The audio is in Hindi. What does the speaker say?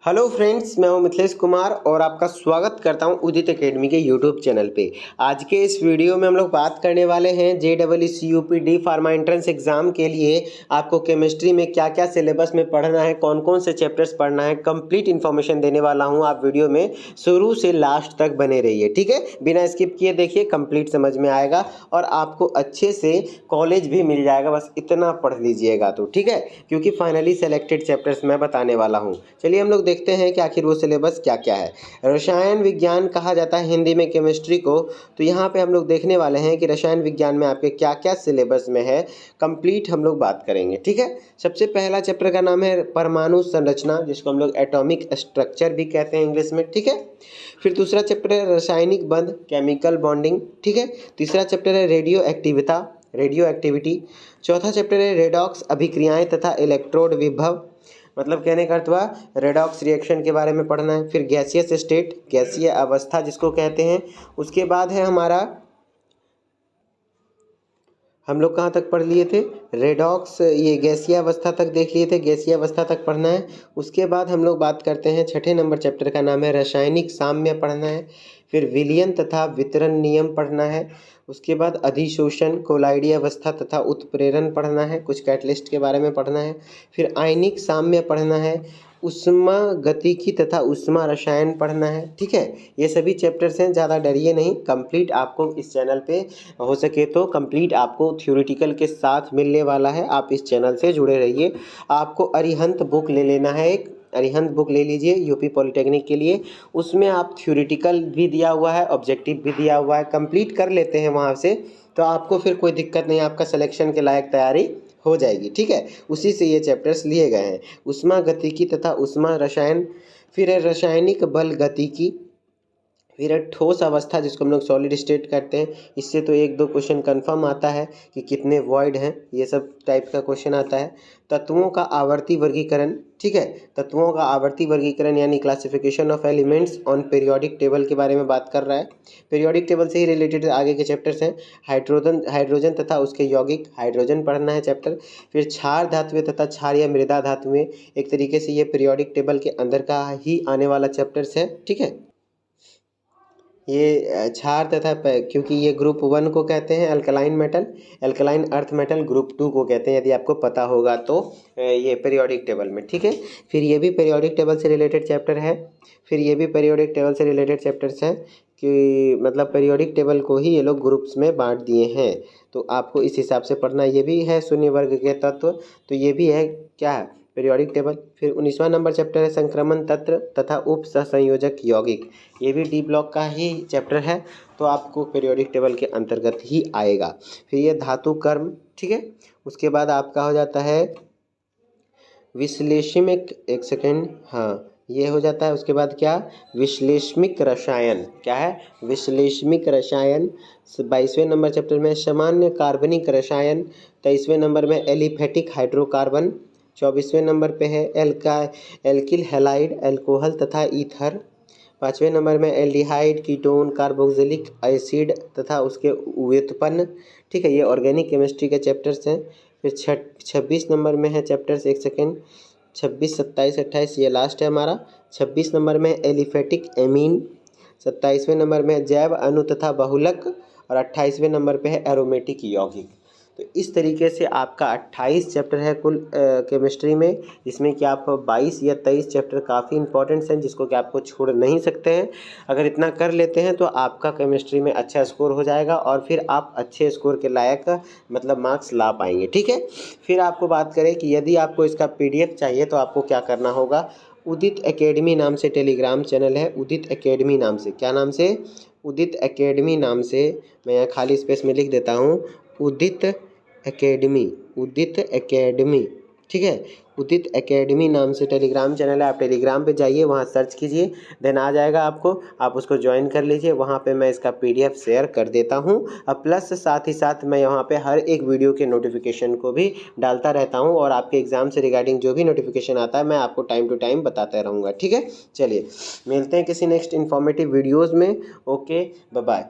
हेलो फ्रेंड्स, मैं हूं मिथिलेश कुमार और आपका स्वागत करता हूं उदित एकेडमी के यूट्यूब चैनल पे। आज के इस वीडियो में हम लोग बात करने वाले हैं JEE D pharma entrance exam के लिए आपको केमिस्ट्री में क्या क्या सिलेबस में पढ़ना है, कौन कौन से चैप्टर्स पढ़ना है, कंप्लीट इन्फॉर्मेशन देने वाला हूँ। आप वीडियो में शुरू से लास्ट तक बने रहिए, ठीक है। बिना स्किप किए देखिए, कंप्लीट समझ में आएगा और आपको अच्छे से कॉलेज भी मिल जाएगा। बस इतना पढ़ लीजिएगा तो ठीक है, क्योंकि फाइनली सेलेक्टेड चैप्टर्स मैं बताने वाला हूँ। चलिए हम लोग देखते हैं कि आखिर वो सिलेबस क्या क्या है। रसायन विज्ञान कहा जाता है हिंदी में केमिस्ट्री को, तो यहाँ पे हम लोग देखने वाले हैं कि रसायन विज्ञान में आपके क्या क्या सिलेबस में है, कंप्लीट हम लोग बात करेंगे, ठीक है। सबसे पहला चैप्टर का नाम है परमाणु संरचना, जिसको हम लोग एटॉमिक स्ट्रक्चर भी कहते हैं इंग्लिश में, ठीक है। फिर दूसरा चैप्टर है रासायनिक बंध, केमिकल बॉन्डिंग, ठीक है। तीसरा चैप्टर है रेडियो एक्टिविटी। चौथा चैप्टर है रेडॉक्स अभिक्रियाएं तथा इलेक्ट्रोड विभव, मतलब कहने का अर्थ हुआ रेडॉक्स रिएक्शन के बारे में पढ़ना है। फिर गैसियस स्टेट, गैसीय अवस्था जिसको कहते हैं। उसके बाद है हमारा, हम लोग कहाँ तक पढ़ लिए थे, रेडॉक्स, ये गैसीय अवस्था तक देख लिए थे, गैसीय अवस्था तक पढ़ना है। उसके बाद हम लोग बात करते हैं छठे नंबर चैप्टर का नाम है रासायनिक साम्य पढ़ना है। फिर विलयन तथा वितरण नियम पढ़ना है। उसके बाद अधिशोषण, कोलाइडीय अवस्था तथा उत्प्रेरण पढ़ना है, कुछ कैटलिस्ट के बारे में पढ़ना है। फिर आयनिक साम्य पढ़ना है, उष्मा गतिकी तथा उष्मा रसायन पढ़ना है, ठीक है। ये सभी चैप्टर्स हैं, ज़्यादा डरिए नहीं, कंप्लीट आपको इस चैनल पे हो सके तो कंप्लीट आपको थ्योरेटिकल के साथ मिलने वाला है। आप इस चैनल से जुड़े रहिए। आपको अरिहंत बुक ले लेना है, एक अरिहंत बुक ले लीजिए यूपी पॉलिटेक्निक के लिए। उसमें आप थ्योरेटिकल भी दिया हुआ है, ऑब्जेक्टिव भी दिया हुआ है, कंप्लीट कर लेते हैं वहाँ से तो आपको फिर कोई दिक्कत नहीं, आपका सिलेक्शन के लायक तैयारी हो जाएगी, ठीक है। उसी से ये चैप्टर्स लिए गए हैं, उष्मा गतिकी तथा उष्मा रसायन। फिर है रासायनिक बल गतिकी। फिर है ठोस अवस्था, जिसको हम लोग सॉलिड स्टेट कहते हैं। इससे तो एक दो क्वेश्चन कंफर्म आता है कि कितने वॉइड हैं, ये सब टाइप का क्वेश्चन आता है। तत्वों का आवर्ती वर्गीकरण, ठीक है। तत्वों का आवर्ती वर्गीकरण यानी classification of elements on periodic table के बारे में बात कर रहा है। पीरियोडिक टेबल से ही रिलेटेड आगे के चैप्टर्स हैं। हाइड्रोजन तथा उसके यौगिक, हाइड्रोजन पढ़ना है चैप्टर। फिर क्षार धातुएं तथा क्षार या मृदा धातुएं, एक तरीके से ये पीरियोडिक टेबल के अंदर का ही आने वाला चैप्टर्स है, ठीक है। ये क्षार तथा क्योंकि ये ग्रुप 1 को कहते हैं alkaline metal, alkaline earth metal group 2 को कहते हैं, यदि आपको पता होगा तो ये पीरियोडिक टेबल में, ठीक है। फिर ये भी पीरियोडिक टेबल से रिलेटेड चैप्टर है। फिर ये भी पीरियोडिक टेबल से रिलेटेड चैप्टर्स हैं कि मतलब पीरियोडिक टेबल को ही ये लोग ग्रुप्स में बांट दिए हैं, तो आपको इस हिसाब से पढ़ना। ये भी है शून्य वर्ग के तत्व, तो ये भी है क्या है, पीरियोडिक टेबल। फिर 19वां नंबर चैप्टर है संक्रमण तंत्र तथा उप सहसंयोजक यौगिक, ये भी डी ब्लॉक का ही चैप्टर है, तो आपको पीरियोडिक टेबल के अंतर्गत ही आएगा। फिर ये धातु कर्म, ठीक है। उसके बाद आपका हो जाता है विश्लेषिक, एक सेकेंड, हाँ ये हो जाता है। उसके बाद क्या, विश्लेषमिक रसायन, क्या है, विश्लेषमिक रसायन। 22वें नंबर चैप्टर में सामान्य कार्बनिक रसायन। 23वें नंबर में एलिफेटिक हाइड्रोकार्बन। 24वें नंबर पे है एल्किल हैलाइड, एल्कोहल तथा ईथर। 5वें नंबर में एल्डिहाइड, कीटोन, कार्बोक्सिलिक एसिड तथा उसके व्युत्पन्न, ठीक है। ये ऑर्गेनिक केमिस्ट्री के चैप्टर्स हैं। फिर 26 नंबर में है चैप्टर्स, एक सेकेंड, 26, 27, 28 ये लास्ट है हमारा। 26 नंबर में एलिफेटिक एमीन। 27वें नंबर में जैव अणु तथा बहुलक और 28वें नंबर पे है एरोमेटिक यौगिक। तो इस तरीके से आपका 28 चैप्टर है कुल केमिस्ट्री में, जिसमें कि आप 22 या 23 चैप्टर काफ़ी इंपॉर्टेंट्स हैं, जिसको कि आपको छोड़ नहीं सकते हैं। अगर इतना कर लेते हैं तो आपका केमिस्ट्री में अच्छा स्कोर हो जाएगा और फिर आप अच्छे स्कोर के लायक मतलब मार्क्स ला पाएंगे, ठीक है। फिर आपको बात करें कि यदि आपको इसका PDF चाहिए तो आपको क्या करना होगा। उदित एकेडमी नाम से टेलीग्राम चैनल है, उदित एकेडमी नाम से, क्या नाम से, उदित एकेडमी नाम से। मैं यहाँ खाली स्पेस में लिख देता हूँ, उदित एकेडमी, उदित एकेडमी, ठीक है। उदित एकेडमी नाम से टेलीग्राम चैनल है, आप टेलीग्राम पे जाइए, वहाँ सर्च कीजिए, देन आ जाएगा आपको, आप उसको ज्वाइन कर लीजिए। वहाँ पे मैं इसका PDF शेयर कर देता हूँ और प्लस साथ ही साथ मैं वहाँ पे हर एक वीडियो के नोटिफिकेशन को भी डालता रहता हूँ और आपके एग्ज़ाम से रिगार्डिंग जो भी नोटिफिकेशन आता है मैं आपको टाइम टू टाइम बताता रहूँगा, ठीक है। चलिए मिलते हैं किसी नेक्स्ट इन्फॉर्मेटिव वीडियोज़ में। Okay, bye bye.